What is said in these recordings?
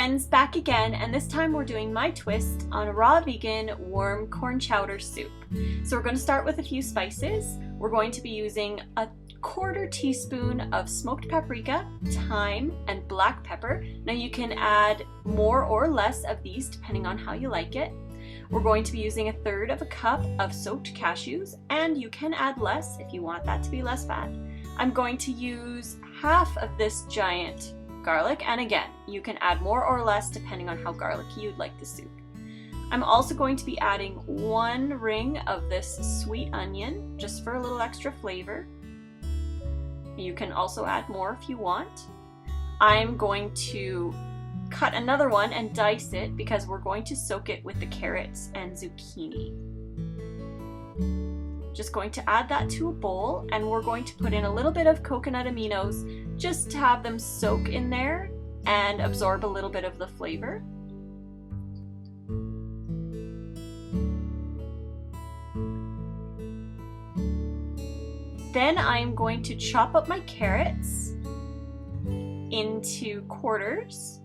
friends, back again, and this time we're doing my twist on a raw vegan warm corn chowder soup. So we're going to start with a few spices. We're going to be using a 1/4 teaspoon of smoked paprika, thyme, and black pepper. Now you can add more or less of these depending on how you like it. We're going to be using 1/3 cup of soaked cashews, and you can add less if you want that to be less fat. I'm going to use half of this giant garlic, and again, you can add more or less depending on how garlicky you'd like the soup. I'm also going to be adding 1 ring of this sweet onion, just for a little extra flavor. You can also add more if you want. I'm going to cut another one and dice it because we're going to soak it with the carrots and zucchini. Just going to add that to a bowl, and we're going to put in a little bit of coconut aminos just to have them soak in there and absorb a little bit of the flavor. Then I'm going to chop up my carrots into quarters.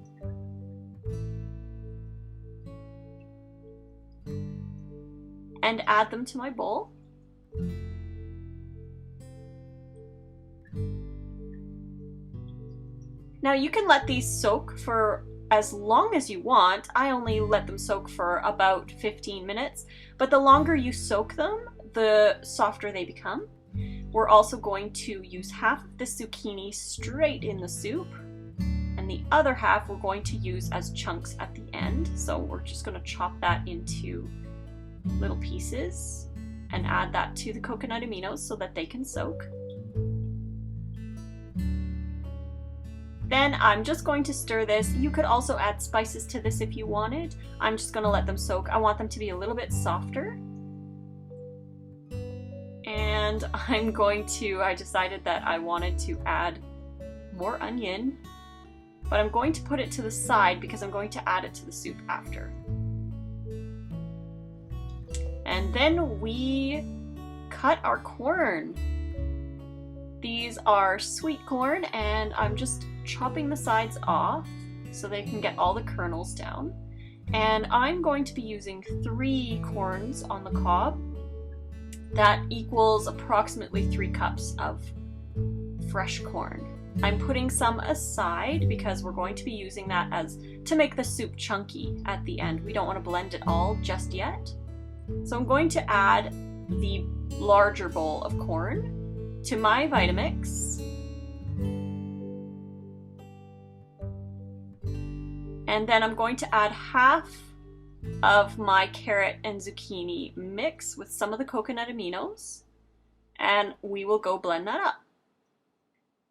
And add them to my bowl. Now you can let these soak for as long as you want. I only let them soak for about 15 minutes, but the longer you soak them, the softer they become. We're also going to use half of the zucchini straight in the soup, and the other half we're going to use as chunks at the end. So we're just going to chop that into little pieces and add that to the coconut aminos so that they can soak. Then I'm just going to stir this. You could also add spices to this if you wanted. I'm just going to let them soak. I want them to be a little bit softer. And I decided that I wanted to add more onion, but I'm going to put it to the side because I'm going to add it to the soup after. And then we cut our corn. These are sweet corn, and I'm just chopping the sides off so they can get all the kernels down. And I'm going to be using 3 corns on the cob. That equals approximately 3 cups of fresh corn. I'm putting some aside because we're going to be using that to make the soup chunky at the end. We don't want to blend it all just yet. So I'm going to add the larger bowl of corn to my Vitamix. And then I'm going to add half of my carrot and zucchini mix with some of the coconut aminos, and we will go blend that up.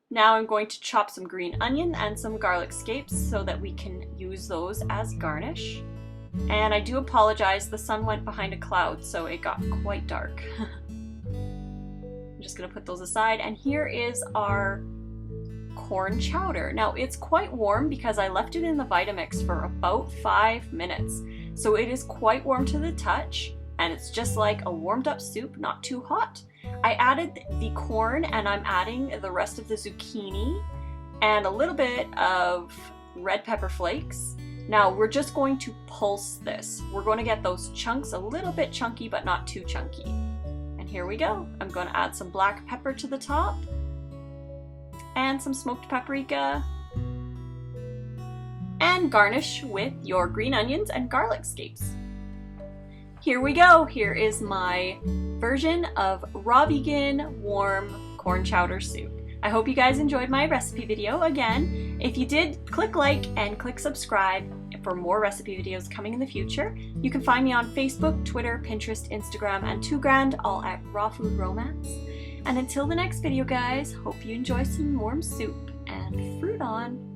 Now I'm going to chop some green onion and some garlic scapes so that we can use those as garnish. And I do apologize, the sun went behind a cloud, so it got quite dark. I'm just going to put those aside, and here is our corn chowder. Now it's quite warm because I left it in the Vitamix for about 5 minutes. So it is quite warm to the touch, and it's just like a warmed up soup, not too hot. I added the corn, and I'm adding the rest of the zucchini and a little bit of red pepper flakes. Now we're just going to pulse this. We're going to get those chunks a little bit chunky, but not too chunky. And here we go. I'm going to add some black pepper to the top and some smoked paprika, and garnish with your green onions and garlic scapes. Here we go. Here is my version of raw vegan warm corn chowder soup. I hope you guys enjoyed my recipe video. Again, if you did, click like and click subscribe for more recipe videos coming in the future. You can find me on Facebook, Twitter, Pinterest, Instagram, and 2Grand, all at Raw Food Romance. And until the next video, guys, hope you enjoy some warm soup, and fruit on!